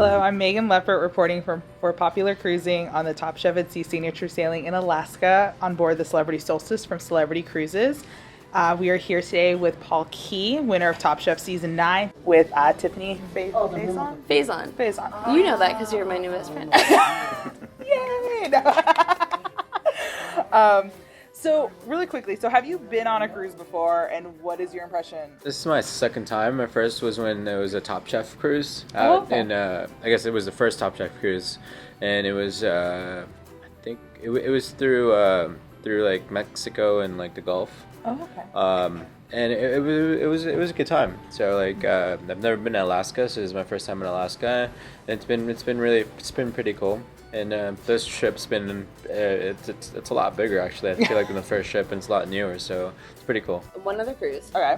Hello, I'm Megan Leppert reporting for Popular Cruising on the Top Chef at Sea signature sailing in Alaska on board the Celebrity Solstice from Celebrity Cruises. We are here today with Paul Key, winner of Top Chef Season 9, with Tiffani Faison. Faison. You know that because you're my new best friend. Yay! So, really quickly, have you been on a cruise before, and what is your impression? This is my second time. My first was when it was a Top Chef cruise Okay. I guess it was the first Top Chef cruise, and it was I think it was through like Mexico and like the Gulf. Oh, okay. And it was a good time. So like I've never been to Alaska, so this is my first time in Alaska. And it's been pretty cool. And this trip's been it's a lot bigger actually. I feel like than the first trip, and it's a lot newer, so it's pretty cool. One other cruise. Okay.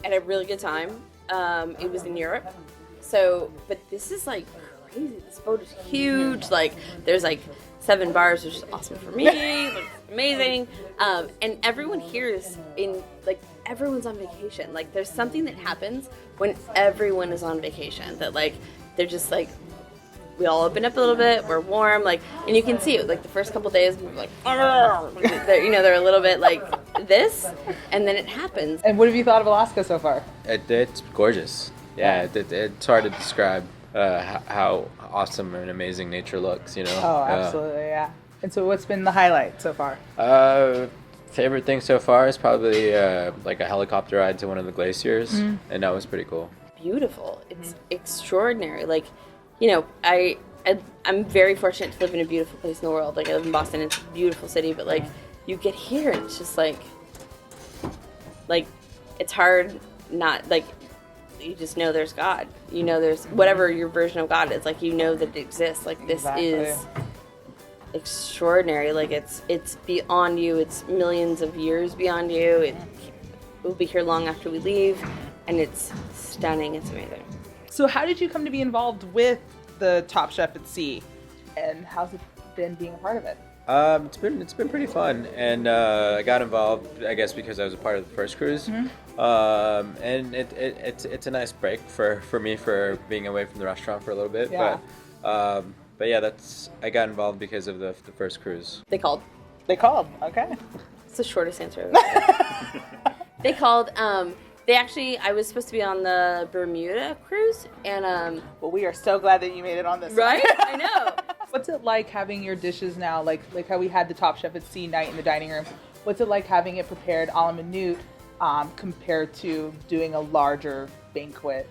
Had a really good time. It was in Europe. So, but this is like crazy. This boat is huge. Like there's like 7 bars, which is awesome for me. Like amazing. And everyone here is everyone's on vacation. Like there's something that happens when everyone is on vacation that like they're just like. We all open up a little bit. We're warm, and you can see it. Like the first couple days, we're like, they're a little bit like this, and then it happens. And what have you thought of Alaska so far? It's gorgeous. Yeah, it's hard to describe how awesome and amazing nature looks. Oh, absolutely, yeah. And so, what's been the highlight so far? Favorite thing so far is probably like a helicopter ride to one of the glaciers, and that was pretty cool. Beautiful. It's extraordinary. Like. I'm very fortunate to live in a beautiful place in the world. Like I live in Boston, it's a beautiful city, but like you get here and it's just like it's hard not like you just know there's God. You know there's whatever your version of God is, like you know that it exists. Like this is extraordinary. Like it's beyond you. It's millions of years beyond you. It will be here long after we leave, and it's stunning. It's amazing. So how did you come to be involved with the Top Chef at Sea, and how's it been being a part of it? It's been pretty fun, and I got involved, I guess, because I was a part of the first cruise, and it's a nice break for me for being away from the restaurant for a little bit. Yeah. But yeah, I got involved because of the first cruise. They called. Okay. It's the shortest answer. They called. I was supposed to be on the Bermuda cruise, and well, we are so glad that you made it on this. Right? One. I know. What's it like having your dishes now, like how we had the Top Chef at Sea night in the dining room? What's it like having it prepared a la minute compared to doing a larger banquet?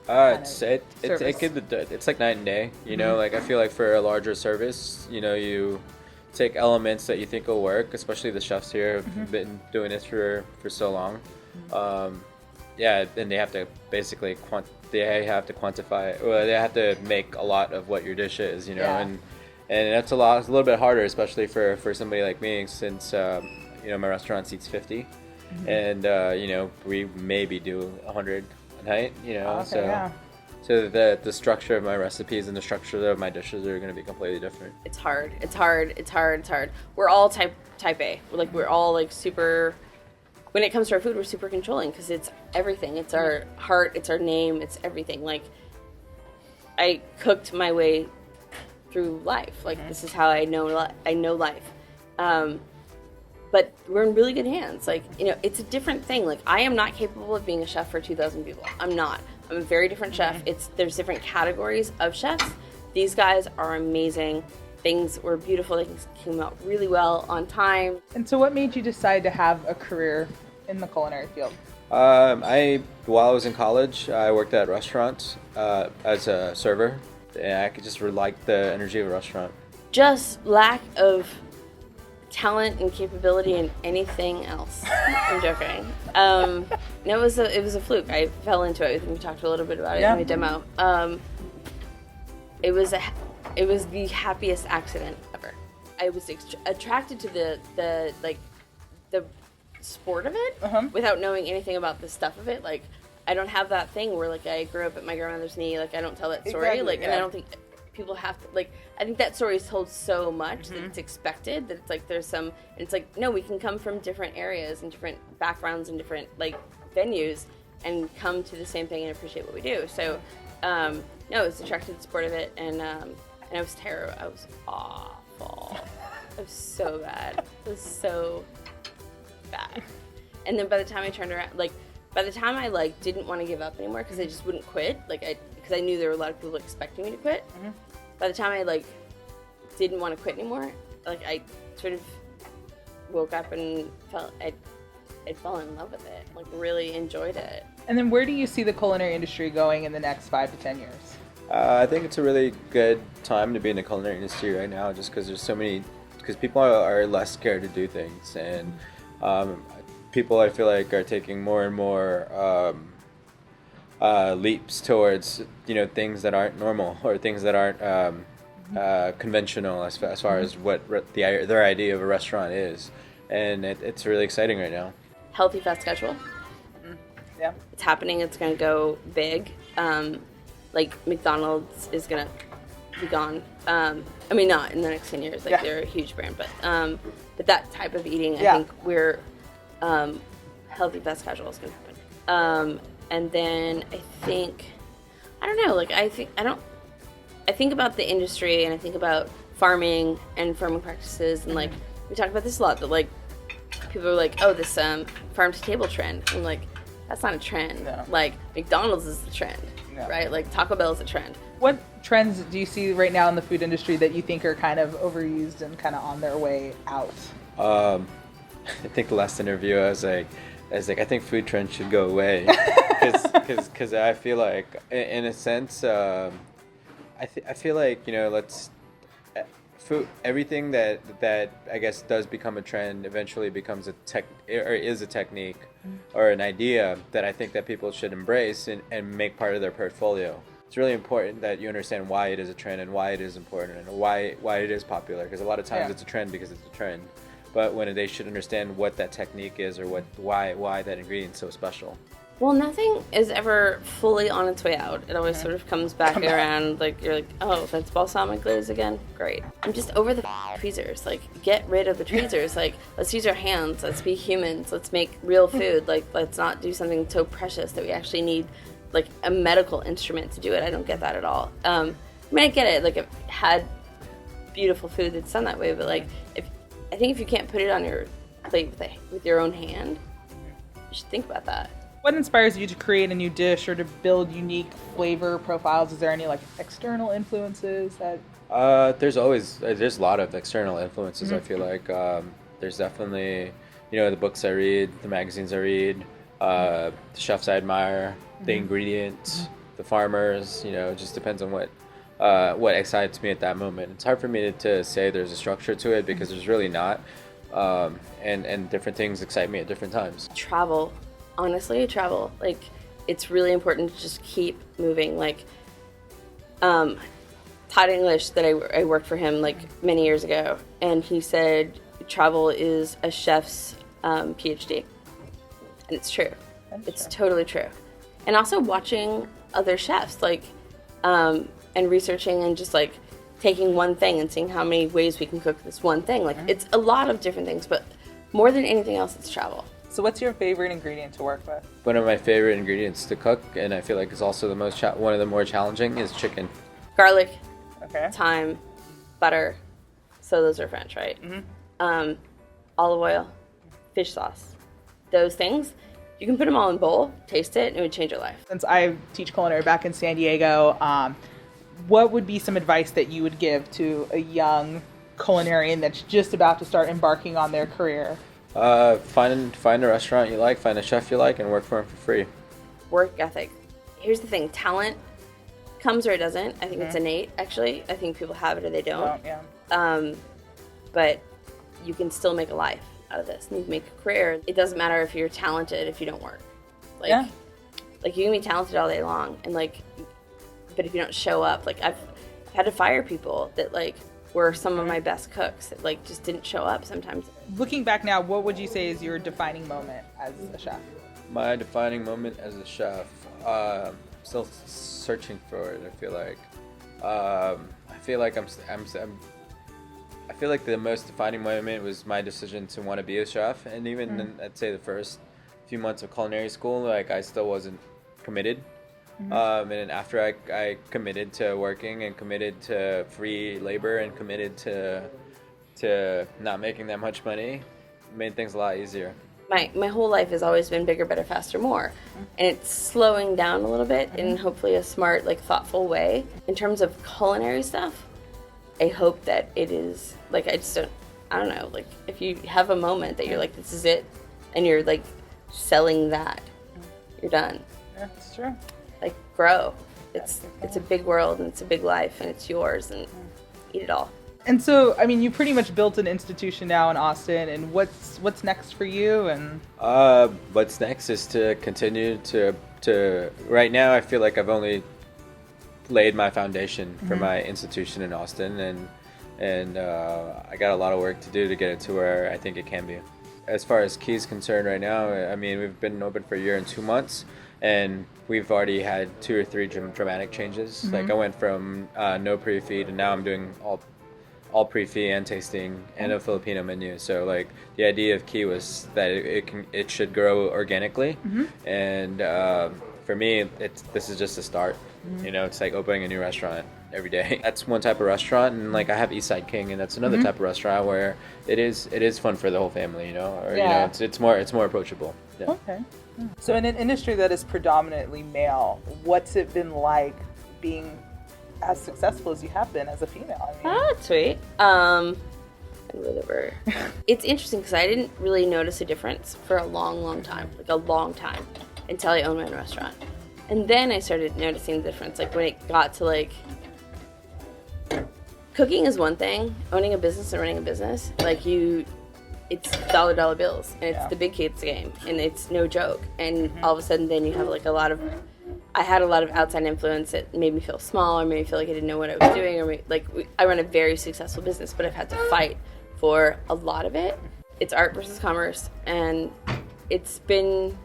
It's like night and day. You know, like I feel like for a larger service, you take elements that you think will work, especially the chefs here have been doing this for so long. Yeah, and they have to basically quantify, or they have to make a lot of what your dish is, and that's it's a little bit harder, especially for somebody like me, since my restaurant seats 50, and we maybe do 100 a night, so the structure of my recipes and the structure of my dishes are going to be completely different. It's hard. We're all type A. We're all like super. When it comes to our food, we're super controlling because it's everything. It's our heart, it's our name, it's everything. Like, I cooked my way through life. Like, this is how I know life. But we're in really good hands. Like, it's a different thing. Like, I am not capable of being a chef for 2,000 people. I'm not. I'm a very different chef. There's different categories of chefs. These guys are amazing. Things were beautiful. They came out really well on time. And so what made you decide to have a career in the culinary field? While I was in college, I worked at restaurants as a server, and I just like the energy of a restaurant. Just lack of talent and capability in anything else. I'm joking. No, it was a fluke. I fell into it. I think we talked a little bit about it in the demo. It was the happiest accident ever. I was attracted to the sport of it without knowing anything about the stuff of it. Like, I don't have that thing where like I grew up at my grandmother's knee. Like, I don't tell that story. And I don't think people have to, like, I think that story is told so much that it's expected, that it's like it's like, no, we can come from different areas and different backgrounds and different like venues and come to the same thing and appreciate what we do. So No, I was attracted to the sport of it, and I was terrible. I was awful. It was so bad. It was so bad. And then by the time I turned around, like, by the time I, like, didn't want to give up anymore because I just wouldn't quit, like, because I knew there were a lot of people expecting me to quit. Mm-hmm. By the time I, like, didn't want to quit anymore, like, I sort of woke up and I'd fallen in love with it, like, really enjoyed it. And then where do you see the culinary industry going in the next 5 to 10 years? I think it's a really good time to be in the culinary industry right now, just because there's so many, because people are less scared to do things, and people I feel like are taking more and more leaps towards, you know, things that aren't normal or things that aren't conventional as far as what their idea of a restaurant is, and it's really exciting right now. Healthy fast casual. Yeah, it's happening. It's going to go big. Like McDonald's is going to be gone. I mean, not in the next 10 years. Like they're a huge brand, but that type of eating, I think we're healthy fast casual is going to happen. And then I think, I don't know. Like I think about the industry and I think about farming and farming practices, and like we talk about this a lot. That like people are like, oh, this farm to table trend. I'm like, that's not a trend. No. Like McDonald's is the trend, right? Like Taco Bell is a trend. What trends do you see right now in the food industry that you think are kind of overused and kind of on their way out? I think the last interview I was like, I think food trends should go away, because I feel like, in a sense, I feel like, you know, food, everything that I guess does become a trend eventually becomes is a technique or an idea that I think that people should embrace and make part of their portfolio. It's really important that you understand why it is a trend and why it is important and why it is popular, because a lot of times it's a trend because it's a trend, but when they should understand what that technique is or why that ingredient is so special. Well, nothing is ever fully on its way out. It always sort of comes back around. Like, you're like, oh, that's balsamic glaze again? Great. I'm just over the tweezers. Like, get rid of the tweezers. Like, let's use our hands. Let's be humans. Let's make real food. Like, let's not do something so precious that we actually need, like, a medical instrument to do it. I don't get that at all. I mean, I get it. Like, I've had beautiful food that's done that way. But, like, I think if you can't put it on your plate with your own hand, you should think about that. What inspires you to create a new dish or to build unique flavor profiles? Is there any like external influences that? There's a lot of external influences. I feel like there's definitely, you know, the books I read, the magazines I read, the chefs I admire, the ingredients, the farmers. You know, it just depends on what excites me at that moment. It's hard for me to say there's a structure to it because there's really not, and different things excite me at different times. Travel. Honestly, travel. Like, it's really important to just keep moving. Like, Todd English, that I worked for him like many years ago, and he said travel is a chef's PhD, and it's true. It's totally true. And also watching other chefs, like, and researching and just like taking one thing and seeing how many ways we can cook this one thing. Like, it's a lot of different things, but more than anything else, it's travel. So what's your favorite ingredient to work with? One of my favorite ingredients to cook, and I feel like it's also the most one of the more challenging, is chicken. Garlic, okay, thyme, butter. So those are French, right? Olive oil, fish sauce. Those things, you can put them all in a bowl, taste it, and it would change your life. Since I teach culinary back in San Diego, what would be some advice that you would give to a young culinarian that's just about to start embarking on their career? Find a restaurant you like, find a chef you like, and work for him for free. Work ethic. Here's the thing: talent comes or it doesn't. I think it's innate. Actually, I think people have it or they don't. But you can still make a life out of this. And you can make a career. It doesn't matter if you're talented if you don't work. Like you can be talented all day long, and like, but if you don't show up, like I've had to fire people that like were some of my best cooks that like just didn't show up sometimes. Looking back now, what would you say is your defining moment as a chef? My defining moment as a chef, still searching for it. I feel like the most defining moment was my decision to want to be a chef, and even I'd say the first few months of culinary school, like I still wasn't committed. And then after I committed to working and committed to free labor and committed to not making that much money, it made things a lot easier. My whole life has always been bigger, better, faster, more. And it's slowing down a little bit in hopefully a smart, like thoughtful way. In terms of culinary stuff, I hope that it is, like, I don't know, like if you have a moment that you're like, this is it, and you're like selling that, you're done. Yeah, it's true. Like grow. It's a big world and it's a big life and it's yours and eat it all. And so, I mean, you pretty much built an institution now in Austin, and what's next for you? And what's next is to continue to. Right now, I feel like I've only laid my foundation for my institution in Austin, and I got a lot of work to do to get it to where I think it can be. As far as Key's concerned right now, I mean, we've been open for a year and 2 months, and we've already had 2 or 3 dramatic changes. Like I went from no pre-feed, and now I'm doing all pre-feed and tasting and a Filipino menu. So like the idea of Key was that it should grow organically, and for me, this is just a start. You know, it's like opening a new restaurant every day. That's one type of restaurant, and like I have Eastside King, and that's another type of restaurant where it is fun for the whole family. You know, or you know, it's more approachable. Yeah. Okay. So in an industry that is predominantly male, what's it been like being as successful as you have been as a female? I mean, that's sweet. Whatever. It's interesting because I didn't really notice a difference for a long time, until I owned my own restaurant. And then I started noticing the difference, like when it got to like, cooking is one thing, owning a business and running a business, like it's dollar bills, and it's the big kids game, and it's no joke. And all of a sudden then you have like I had a lot of outside influence that made me feel small, or made me feel like I didn't know what I was doing, or I run a very successful business, but I've had to fight for a lot of it. It's art versus commerce, and it's been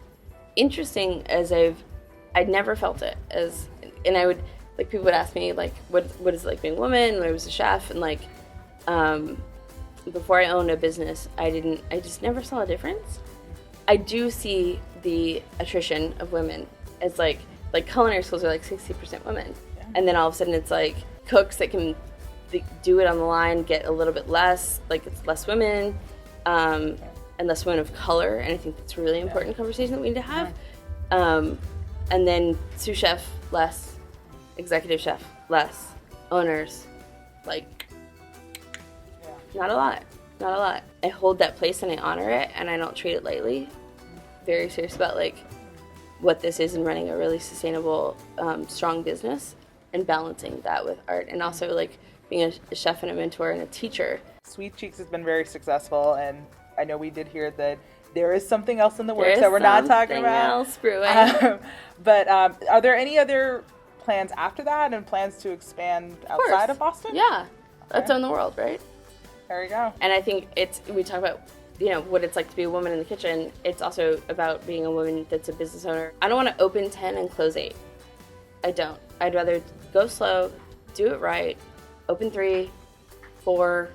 interesting as I'd never felt it as, and I would, like, people would ask me, like, what is it like being a woman, when I was a chef, and like, before I owned a business, I just never saw a difference. I do see the attrition of women as like culinary schools are like 60% women, and then all of a sudden it's like cooks that can do it on the line get a little bit less, like it's less women, and less women of color, and I think that's a really important conversation that we need to have. And then sous chef less, executive chef less, owners, like not a lot. I hold that place and I honor it, and I don't treat it lightly. Very serious about like what this is and running a really sustainable, strong business, and balancing that with art, and also like being a chef and a mentor and a teacher. Sweet Cheeks has been very successful, and I know we did hear that there is something else in the works that we're not talking about. But are there any other plans after that, and plans to expand outside of Boston? Yeah, let's own the world, right? There we go. And I think we talk about, you know, what it's like to be a woman in the kitchen. It's also about being a woman that's a business owner. I don't want to open 10 and close 8. I don't. I'd rather go slow, do it right, open 3, 4,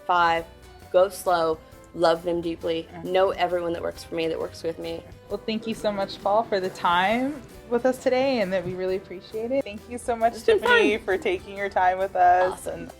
5, go slow, love them deeply, know everyone that works for me, that works with me. Well, thank you so much, Paul, for the time with us today, and that we really appreciate it. Thank you so much, Tiffani, for taking your time with us. Awesome. And